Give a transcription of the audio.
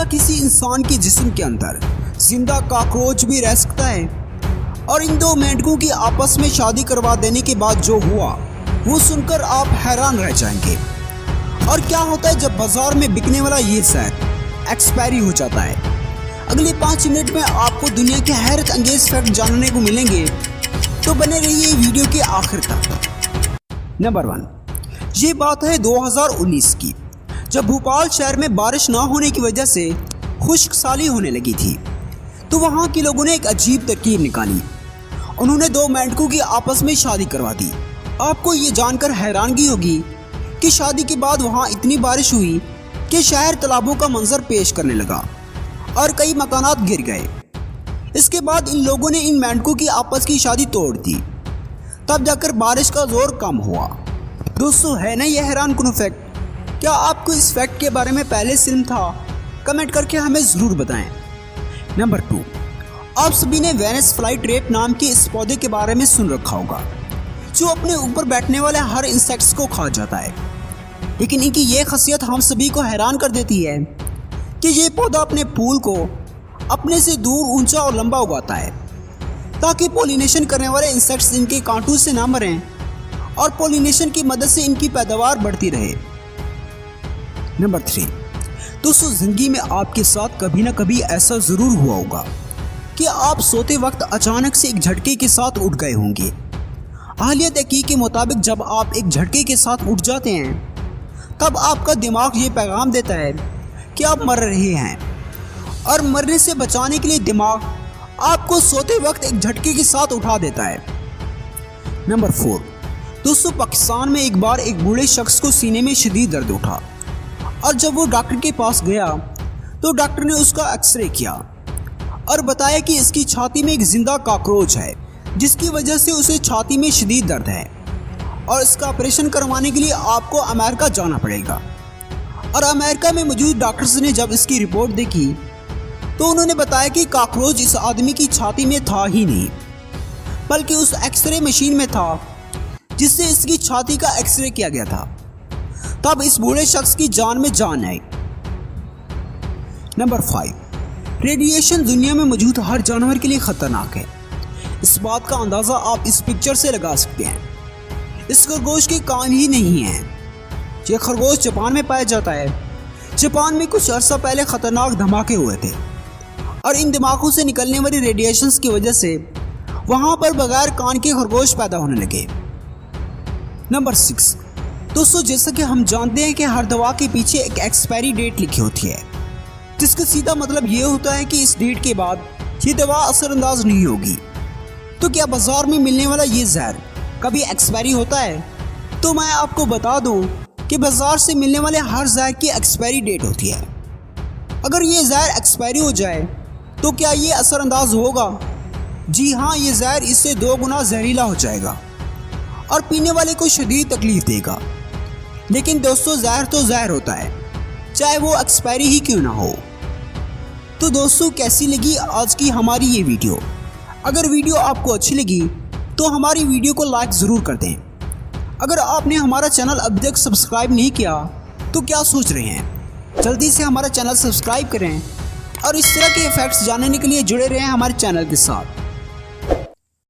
क्या किसी इंसान के जिस्म के अंदर जिंदा कॉकरोच भी रह सकता है? और इन दो मेंढकों की आपस में शादी करवा देने के बाद जो हुआ वो सुनकर आप हैरान रह जाएंगे। और क्या होता है जब बाजार में बिकने वाला ये जहर एक्सपायरी हो जाता है? अगले 5 मिनट में आपको दुनिया के हैरत अंगेज फैक्ट जानने को मिलेंगे, तो बने रहिए वीडियो के आखिर तक। नंबर 1, ये बात है 2019 की, जब भोपाल शहर में बारिश ना होने की वजह से खुश्क साली होने लगी थी। तो वहाँ के लोगों ने एक अजीब तरकीब निकाली। उन्होंने 2 मेंढकों की आपस में शादी करवा दी। आपको ये जानकर हैरानगी होगी कि शादी के बाद वहाँ इतनी बारिश हुई कि शहर तालाबों का मंजर पेश करने लगा और कई मकानात गिर गए। इसके बाद इन लोगों ने इन मेंढकों की आपस की शादी तोड़ दी। तब जाकर बारिश का जोर कम हुआ। दोस्तों, है ना ये हैरानकुन फैक्ट? क्या आपको इस फैक्ट के बारे में पहले से इल्म था? कमेंट करके हमें ज़रूर बताएं। नंबर 2, आप सभी ने वेनस फ्लाई ट्रैप नाम के इस पौधे के बारे में सुन रखा होगा, जो अपने ऊपर बैठने वाले हर इंसेक्ट्स को खा जाता है। लेकिन इनकी ये खासियत हम सभी को हैरान कर देती है कि ये पौधा अपने फूल को अपने से दूर, ऊंचा और लंबा उगाता है ताकि पॉलिनेशन करने वाले इंसेक्ट्स इनके कांटों से ना मरें और पॉलिनेशन की मदद से इनकी पैदावार बढ़ती रहे। नंबर 3, दोस्तों, जिंदगी में आपके साथ कभी ना कभी ऐसा ज़रूर हुआ होगा कि आप सोते वक्त अचानक से एक झटके के साथ उठ गए होंगे। हालिया तहकीक के मुताबिक जब आप एक झटके के साथ उठ जाते हैं तब आपका दिमाग ये पैगाम देता है कि आप मर रहे हैं, और मरने से बचाने के लिए दिमाग आपको सोते वक्त एक झटके के साथ उठा देता है। नंबर 4, दोस्तों, पाकिस्तान में एक बार एक बूढ़े शख्स को सीने में शदीद दर्द उठा और जब वो डॉक्टर के पास गया तो डॉक्टर ने उसका एक्सरे किया और बताया कि इसकी छाती में एक जिंदा कॉकरोच है, जिसकी वजह से उसे छाती में शदीद दर्द है और इसका ऑपरेशन करवाने के लिए आपको अमेरिका जाना पड़ेगा। और अमेरिका में मौजूद डॉक्टर्स ने जब इसकी रिपोर्ट देखी तो उन्होंने बताया कि कॉकरोच इस आदमी की छाती में था ही नहीं, बल्कि उस एक्सरे मशीन में था जिससे इसकी छाती का एक्सरे किया गया था। तब इस बूढ़े शख्स की जान में जान आई। नंबर 5, रेडिएशन दुनिया में मौजूद हर जानवर के लिए खतरनाक है। इस बात का अंदाज़ा आप इस पिक्चर से लगा सकते हैं। इस खरगोश के कान ही नहीं हैं। यह खरगोश जापान में पाया जाता है। जापान में कुछ अर्सा पहले खतरनाक धमाके हुए थे और इन धमाकों से निकलने वाली रेडिएशंस की वजह से वहां पर बगैर कान के खरगोश पैदा होने लगे। नंबर 6, दोस्तों, जैसा कि हम जानते हैं कि हर दवा के पीछे एक एक्सपायरी डेट लिखी होती है, जिसका सीधा मतलब ये होता है कि इस डेट के बाद ये दवा असरअंदाज नहीं होगी। तो क्या बाजार में मिलने वाला ये जहर कभी एक्सपायरी होता है? तो मैं आपको बता दूं कि बाजार से मिलने वाले हर जहर की एक्सपायरी डेट होती है। अगर ये जहर एक्सपायरी हो जाए तो क्या ये असरअंदाज होगा? जी हाँ, ये जहर इससे 2 गुना जहरीला हो जाएगा और पीने वाले को शदीद तकलीफ देगा। लेकिन दोस्तों, जहर तो जहर होता है, चाहे वो एक्सपायरी ही क्यों ना हो। तो दोस्तों, कैसी लगी आज की हमारी ये वीडियो? अगर वीडियो आपको अच्छी लगी तो हमारी वीडियो को लाइक ज़रूर कर दें। अगर आपने हमारा चैनल अभी तक सब्सक्राइब नहीं किया तो क्या सोच रहे हैं? जल्दी से हमारा चैनल सब्सक्राइब करें और इस तरह के फैक्ट्स जानने के लिए जुड़े रहें हमारे चैनल के साथ।